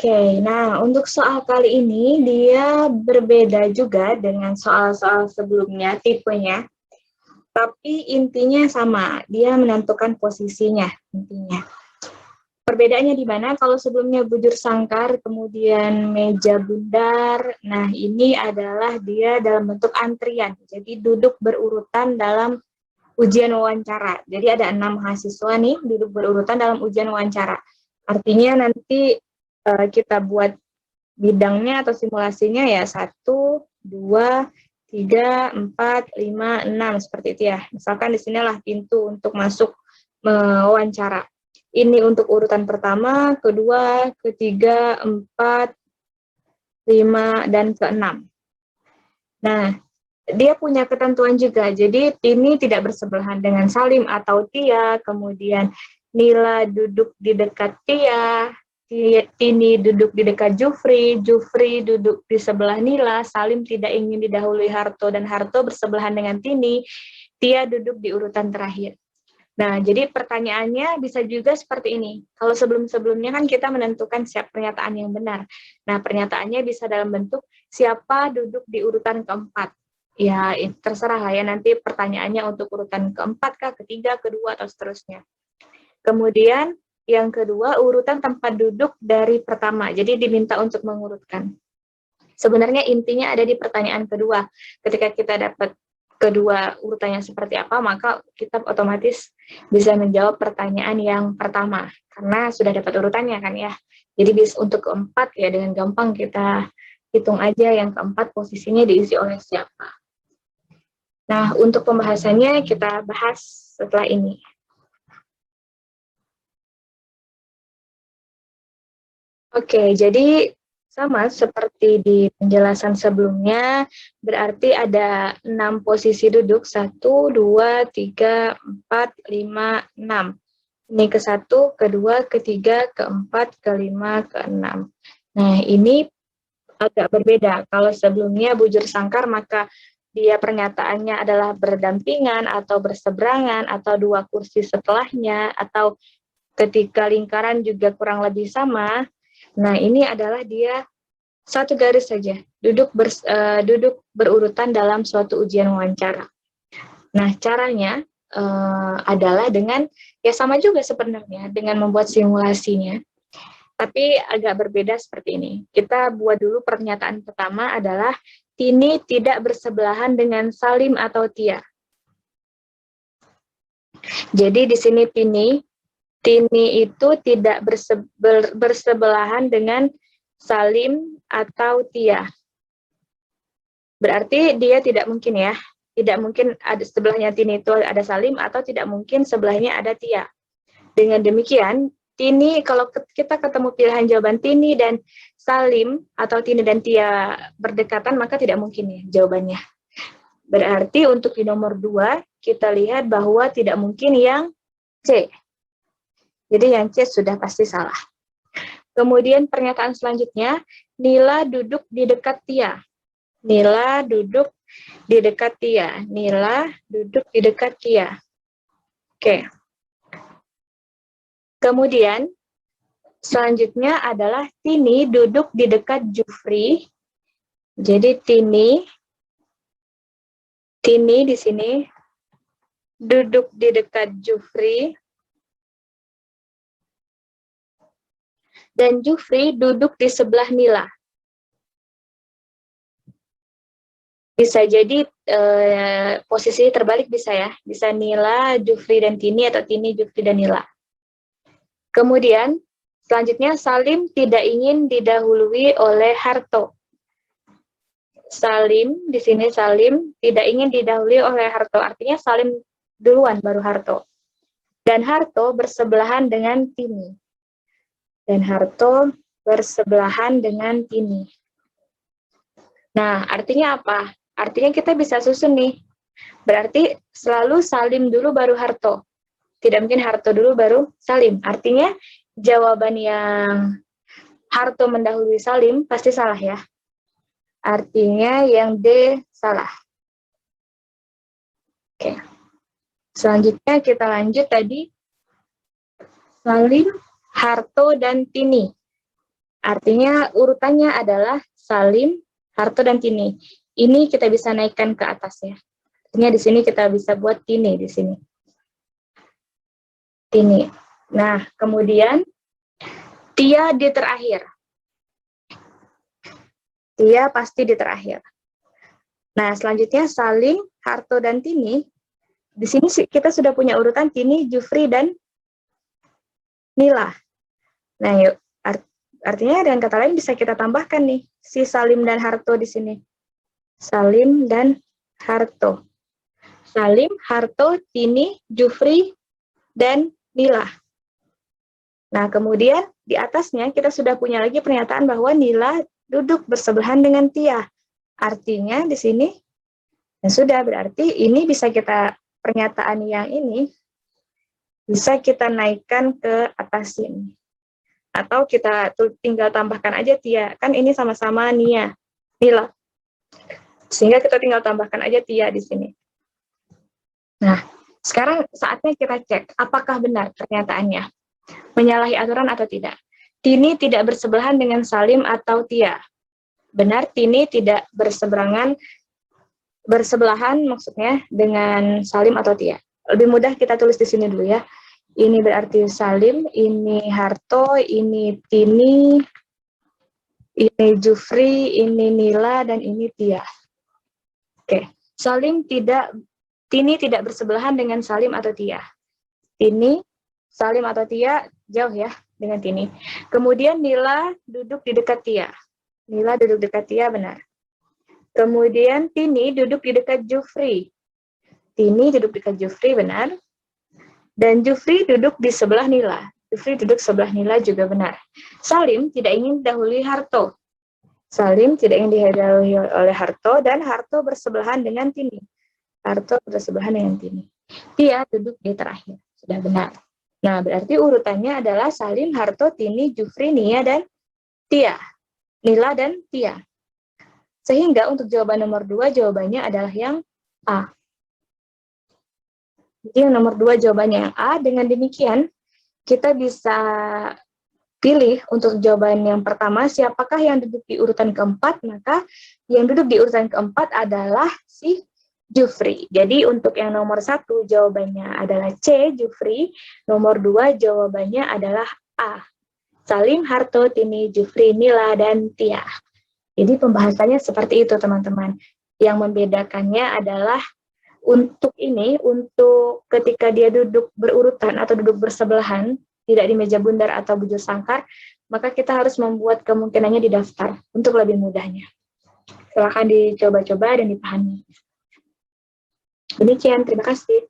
Oke, nah untuk soal kali ini dia berbeda juga dengan soal-soal sebelumnya, tipenya, tapi intinya sama, dia menentukan posisinya intinya. Perbedaannya di mana? Kalau sebelumnya bujur sangkar, kemudian meja bundar, nah ini adalah dia dalam bentuk antrian, jadi duduk berurutan dalam ujian wawancara. Jadi ada 6 mahasiswa nih duduk berurutan dalam ujian wawancara. Artinya nanti kita buat bidangnya atau simulasinya ya 1, 2, 3, 4, 5, 6 seperti itu ya. Misalkan di sinilah pintu untuk masuk wawancara. Ini untuk urutan pertama, kedua, ketiga, 4, 5, dan ke-6. Nah, dia punya ketentuan juga. Jadi ini tidak bersebelahan dengan Salim atau Tia, kemudian Nila duduk di dekat Tia, Tini duduk di dekat Jufri, Jufri duduk di sebelah Nila, Salim tidak ingin didahului Harto dan Harto bersebelahan dengan Tini, Tia duduk di urutan terakhir. Nah, jadi pertanyaannya bisa juga seperti ini. Kalau sebelum-sebelumnya kan kita menentukan siapa pernyataan yang benar. Nah, pernyataannya bisa dalam bentuk siapa duduk di urutan keempat. Ya, terserah ya, nanti pertanyaannya untuk urutan keempat kah, ketiga, kedua, atau seterusnya. Kemudian, yang kedua, urutan tempat duduk dari pertama. Jadi diminta untuk mengurutkan. Sebenarnya intinya ada di pertanyaan kedua. Ketika kita dapat kedua urutannya seperti apa, maka kita otomatis bisa menjawab pertanyaan yang pertama, karena sudah dapat urutannya kan ya. Jadi untuk keempat ya dengan gampang kita hitung aja yang keempat posisinya diisi oleh siapa. Nah, untuk pembahasannya kita bahas setelah ini. Oke, jadi sama seperti di penjelasan sebelumnya, berarti ada 6 posisi duduk, 1, 2, 3, 4, 5, 6. Ini ke-1, ke-2, ke-3, ke-4, ke-5, ke-6. Nah, ini agak berbeda. Kalau sebelumnya bujur sangkar, maka dia pernyataannya adalah berdampingan atau berseberangan, atau 2 kursi setelahnya, atau ketika lingkaran juga kurang lebih sama. Nah, ini adalah dia satu garis saja, duduk berurutan dalam suatu ujian wawancara. Nah, caranya adalah dengan, ya sama juga sebenarnya, dengan membuat simulasinya, tapi agak berbeda seperti ini. Kita buat dulu pernyataan pertama adalah, Tini tidak bersebelahan dengan Salim atau Tia. Jadi di sini Tini itu tidak bersebelahan dengan Salim atau Tia. Berarti dia tidak mungkin ya, tidak mungkin ada sebelahnya Tini itu ada Salim, atau tidak mungkin sebelahnya ada Tia. Dengan demikian, Tini, kalau kita ketemu pilihan jawaban Tini dan Salim, atau Tini dan Tia berdekatan, maka tidak mungkin ya jawabannya. Berarti untuk di nomor 2, kita lihat bahwa tidak mungkin yang C. Jadi yang C sudah pasti salah. Kemudian pernyataan selanjutnya, Nila duduk di dekat Tia. Nila duduk di dekat Tia. Nila duduk di dekat Tia. Oke. Kemudian, selanjutnya adalah Tini duduk di dekat Jufri. Jadi Tini di sini duduk di dekat Jufri. Dan Jufri duduk di sebelah Nila. Bisa jadi posisi terbalik bisa ya. Bisa Nila, Jufri, dan Tini, atau Tini, Jufri, dan Nila. Kemudian, selanjutnya Salim tidak ingin didahului oleh Harto. Salim, di sini Salim tidak ingin didahului oleh Harto. Artinya Salim duluan baru Harto. Dan Harto bersebelahan dengan Tini. Dan Harto bersebelahan dengan Tini. Nah, artinya apa? Artinya kita bisa susun nih. Berarti selalu Salim dulu baru Harto. Tidak mungkin Harto dulu baru Salim. Artinya jawaban yang Harto mendahului Salim pasti salah ya. Artinya yang D salah. Oke. Selanjutnya kita lanjut tadi. Salim, Harto, dan Tini. Artinya urutannya adalah Salim, Harto, dan Tini. Ini kita bisa naikkan ke atas ya. Artinya di sini kita bisa buat Tini di sini. Tini. Nah, kemudian Tia di terakhir. Tia pasti di terakhir. Nah, selanjutnya Salim, Harto, dan Tini. Di sini kita sudah punya urutan Tini, Jufri, dan Nila. Nah, yuk. Artinya dengan kata lain bisa kita tambahkan nih, si Salim dan Harto di sini. Salim dan Harto. Salim, Harto, Tini, Jufri, dan Nila. Nah, kemudian di atasnya kita sudah punya lagi pernyataan bahwa Nila duduk bersebelahan dengan Tia. Artinya di sini, ya sudah berarti ini bisa kita, pernyataan yang ini, bisa kita naikkan ke atas sini. Atau kita tinggal tambahkan aja Tia, kan ini sama-sama Nila. Sehingga kita tinggal tambahkan aja Tia di sini. Nah, sekarang saatnya kita cek apakah benar pernyataannya. Menyalahi aturan atau tidak. Tini tidak bersebelahan dengan Salim atau Tia. Benar, Tini tidak bersebelahan maksudnya dengan Salim atau Tia. Lebih mudah kita tulis di sini dulu ya. Ini berarti Salim, ini Harto, ini Tini, ini Jufri, ini Nila, dan ini Tia. Oke, Tini tidak bersebelahan dengan Salim atau Tia. Tini, Salim atau Tia jauh ya dengan Tini. Kemudian Nila duduk di dekat Tia. Nila duduk dekat Tia, benar. Kemudian Tini duduk di dekat Jufri. Tini duduk dekat Jufri, benar. Dan Jufri duduk di sebelah Nila. Jufri duduk sebelah Nila juga benar. Salim tidak ingin didahului Harto. Salim tidak ingin didahului oleh Harto, dan Harto bersebelahan dengan Tini. Harto bersebelahan dengan Tini. Tia duduk di terakhir. Sudah benar. Nah, berarti urutannya adalah Salim, Harto, Tini, Jufri, Nia, dan Tia. Nila dan Tia. Sehingga untuk jawaban nomor 2, jawabannya adalah yang A. Jadi yang nomor 2 jawabannya yang A. Dengan demikian, kita bisa pilih untuk jawaban yang pertama, siapakah yang duduk di urutan keempat, maka yang duduk di urutan keempat adalah si Jufri. Jadi untuk yang nomor 1 jawabannya adalah C, Jufri. Nomor 2 jawabannya adalah A. Salim, Harto, Tini, Jufri, Nila, dan Tia. Jadi pembahasannya seperti itu teman-teman. Yang membedakannya adalah untuk ini, untuk ketika dia duduk berurutan atau duduk bersebelahan, tidak di meja bundar atau bujur sangkar, maka kita harus membuat kemungkinannya di daftar untuk lebih mudahnya. Silakan dicoba-coba dan dipahami. Demikian, terima kasih.